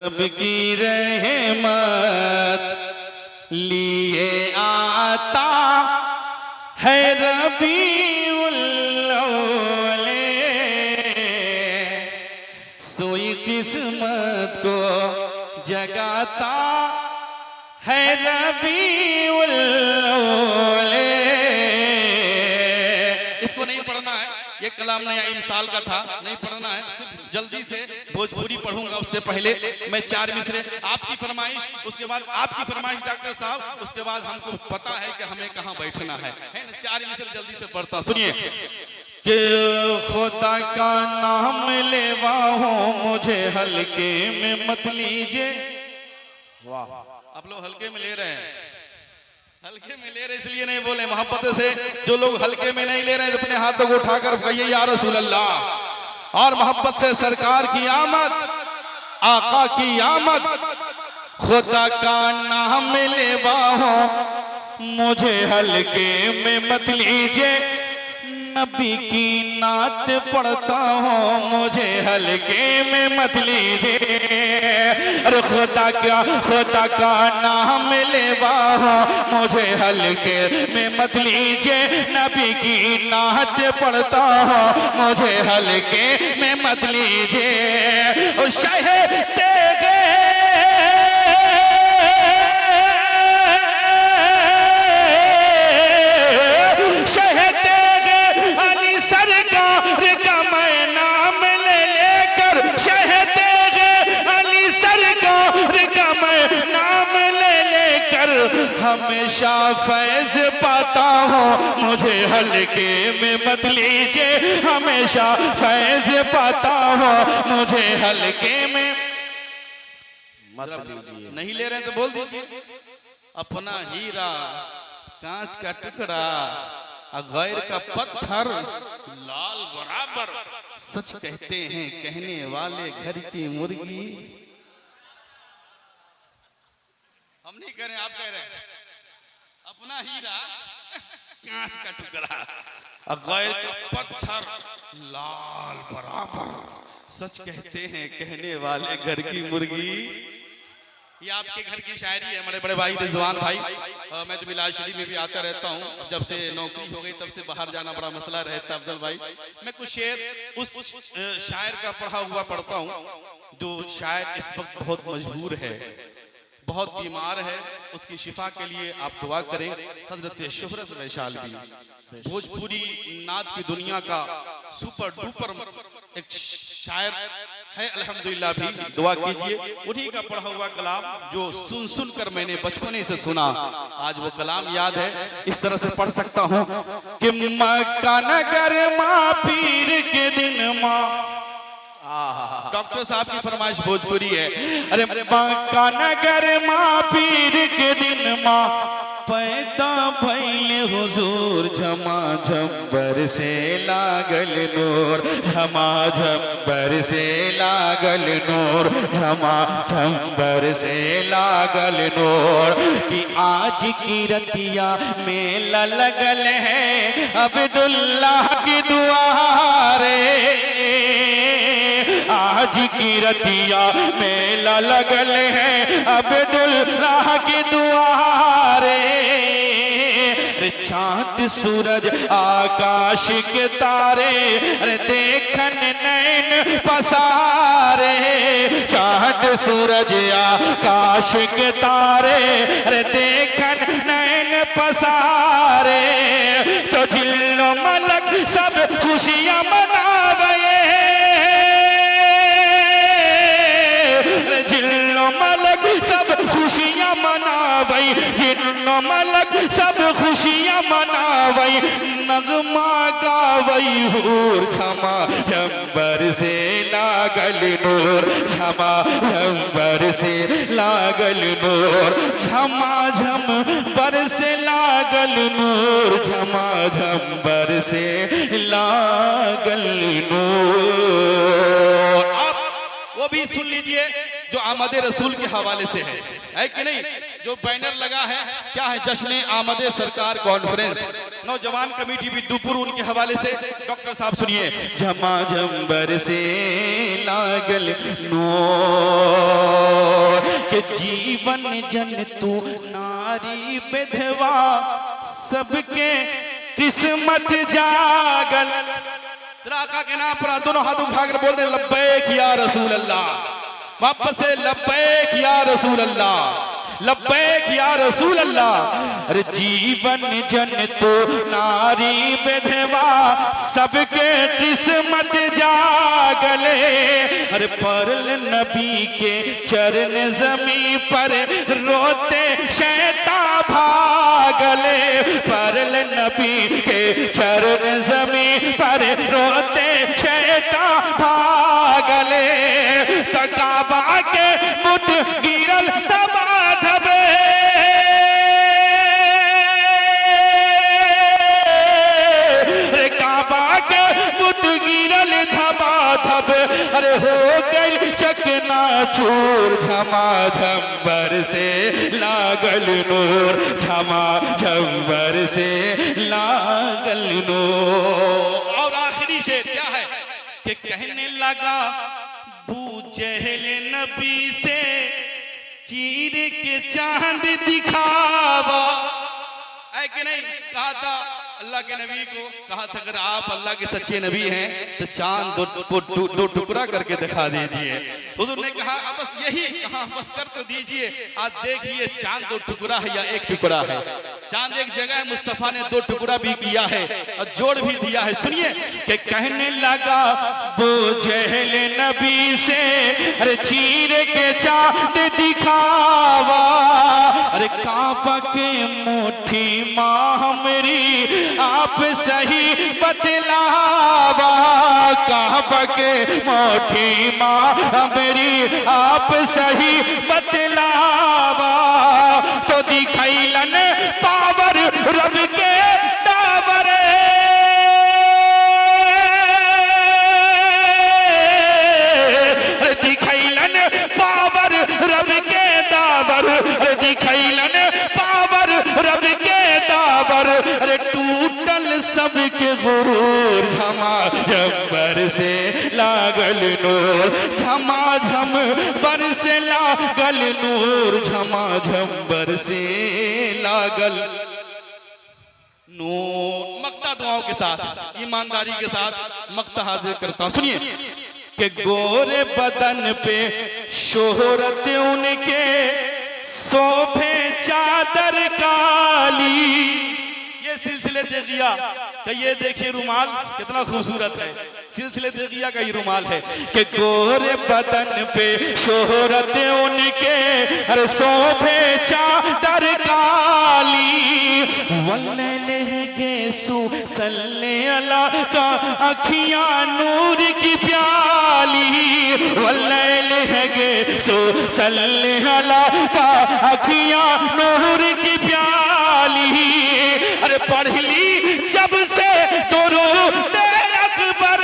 सबकी रहमत लिए आता है रबीउल अव्वल, सोई किस्मत को जगाता है रबीउल अव्वल। इसको नहीं पढ़ना है, ये कलाम नया इमसाल का था, नहीं पढ़ना है, सिर्फ जल्दी से भोजपुरी पढ़ूंगा। उससे पहले मैं 4 मिसरे आपकी फरमाइश, उसके बाद आपकी फरमाइश डॉक्टर साहब, उसके बाद हमको पता है कि हमें कहाँ बैठना है ना। 4 मिसरे जल्दी से पढ़ता हूँ, सुनिए। कि खुदा का नाम लेवा हो मुझे हल्के में मत लीजिए। वाह, आप लोग हल्के में ले रहे हैं, हल्के में ले रहे इसलिए नहीं बोले, मोहब्बत से जो लोग हल्के में नहीं ले रहे हैं अपने हाथों को उठाकर कहिए या रसूल अल्लाह। और मोहब्बत से सरकार की आमद, आका की आमद। खुदा का नाम लेवा हो मुझे हल्के में मत लीजिए, नबी की नात पढ़ता हूँ मुझे हल्के में मत लीजिए। अरे खुदा का नाम लेवा हो मुझे हल्के में मत लीजिए, नबी की नात पढ़ता हूँ मुझे हल्के में मत लीजिए। ओ शहीद हमेशा फैज पाता हूँ मुझे हल्के में मत लीजिए, हमेशा फैज पाता हूँ मुझे हल्के में मत लीजिए। नहीं ले रहे तो बोल दीजिए। अपना हीरा कांच का टुकड़ा गैर का पत्थर लाल बराबर, सच कहते हैं कहने वाले घर की मुर्गी। हम नहीं कह रहे, आप कह रहे हैं। अपना हीरा कांच का टुकड़ा गैर का पत्थर लाल बराबर, सच कहते हैं कहने वाले घर की मुर्गी। ये आपके घर की शायरी है, हमारे बड़े भाई रिजवान भाई। मैं जो मिलाद शरीफ में भी आता रहता हूँ, जब से नौकरी हो गई तब से बाहर जाना बड़ा मसला रहता है अफजल भाई। मैं कुछ शेर उस शायर का पढ़ा हुआ पढ़ता हूँ, जो शायर इस वक्त बहुत मजबूर है, बहुत बीमार है, उसकी शिफा के लिए आप दुआ करें। हजरत शोहरत वैशाली भोजपुरी नाद की दुनिया का सुपर डुपर एक शायर है, अल्हम्दुलिल्लाह भी दुआ कीजिए। उन्हीं का पढ़ा हुआ कलाम जो सुन सुन कर मैंने बचपने से सुना, आज वो कलाम याद है। इस तरह से पढ़ सकता हूँ कि मक्का नगर माँ पीर के दिन माँ, डॉक्टर साहब की फरमाइश भोजपुरी है। अरे मक्का नगर माँ पीर के दिन माँ पैदा भइल हुजूर, झमा झब्बर से लागल नूर, झमा झब्बर से लागल नूर, झमा झब्बर से लागल नूर। कि आज की रतिया मेला लगल है अब्दुल्लाह की दुआरे, आज की रतिया मेला लगल है अब्दुल्लाह की दुआरे। चांद सूरज आकाश के तारे अरे देखन नैन पसारे, चांद सूरज आकाश के तारे अरे देखन नैन पसारे। तो जिल्लो मलक सब खुशियां मनावे, जिन्नो मलक सब खुशियां मनावई, जिन्नो मलक सब खुशियां मनावई। नगमा गावई हूर, झमा झब्बर से लागल नूर, झमा झब्बर से लागल नूर, झमा झब्बर से लागल नूर, झमा झब्बर से लागल नूर। अब वो भी सुन लीजिए जो आमद रसूल के हवाले से है कि नहीं। जो बैनर लगा है क्या है, जश्न आमद सरकार कॉन्फ्रेंस, नौजवान कमेटी बिद्दुपुर, उनके हवाले से डॉक्टर साहब सुनिए। झमा झंबर से लागल नूर, जीवन जन तू नारी विधवा सबके किस्मत जागल। तेरा आका के नाम पर दोनों हाथ उठाकर बोल दे लब्बैक या रसूल अल्लाह। वापस से लब्बैक या रसूल अल्लाह, लब्बैक या रसूल अल्लाह। अरे जीवन जन तो नारी विधवा सबके किस्मत जागले। अरे परल नबी के चरण जमी पर रोते शैता भागले। परल नबी के चरण जमी पर रोते शैता भागले। तकाबा के मुठ गिरल दबा धबे। रे काबा के मुठ गिरल धबा धब। अरे हो गई चकना चूर झमाझम बरसे लागल नूर। झमाझम से लागल नूर। और आखिरी शेर क्या है कि कहने लगा बू जहल नबी से चीर के चांद दिखावा। है कि नहीं? कहा था अल्लाह के नबी को, कहा था अगर आप अल्लाह के सच्चे नबी हैं तो चांद दो टुकड़ा करके दिखा दीजिए। हुजूर ने कहा बस यही कहा, बस कर तो दीजिए। आज देखिए चांद दो टुकड़ा है या एक टुकड़ा है। चांद एक जगह मुस्तफा ने दो टुकड़ा भी किया है और जोड़ भी दिया है। सुनिए कि कहने लगा वो जहल नबी से अरे चीर के चांद दिखावा। अरे काबा के मुट्ठी माँ मेरी आप सही बतलावा। काबा के मुट्ठी माँ मेरी आप सही बतलावा। तो दिखैलन पावर रब के दावर। दिखैलन पावर रब के दावर। दिखैलन पावर रब के दावर। अरे टूटल सबके गुरूर झमाझम से लागल नूर। झमाझम से लागल नूर। झमाझम से लागल नूर। मक्ता दुआओं के साथ ईमानदारी के साथ मक्ता हाजिर करता हूं। सुनिए कि गोरे बदन पे शोहरत उनके शोभे चादर काली। ये सिलसिले तेगिया का ये देखिए रुमाल कितना खूबसूरत है। सिलसिले तेगिया का ये रुमाल है कि गोरे बदन पे शोहरत उनके हर शोभे चादर काली। वल्ले लहगे सु सल्ले अला का अखियां नूर की प्याली। वल्ले लहगे सु सल्ले अला का अखियां नूर की प्याली। अरे पढ़ ली जब से दुरूद अकबर।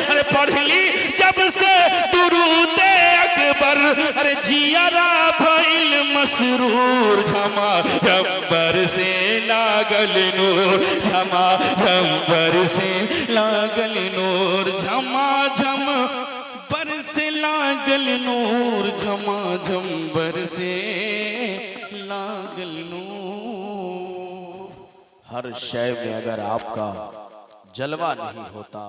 अरे पढ़ ली जब से दुरूद अकबर। अरे जियारा भइल मसरूर। झमाझम से लागल नूर। झमाझम से लागल नूर। झमाझम से लागल नूर। झमाझम से लागल नूर। हर शय में अगर आपका जलवा नहीं होता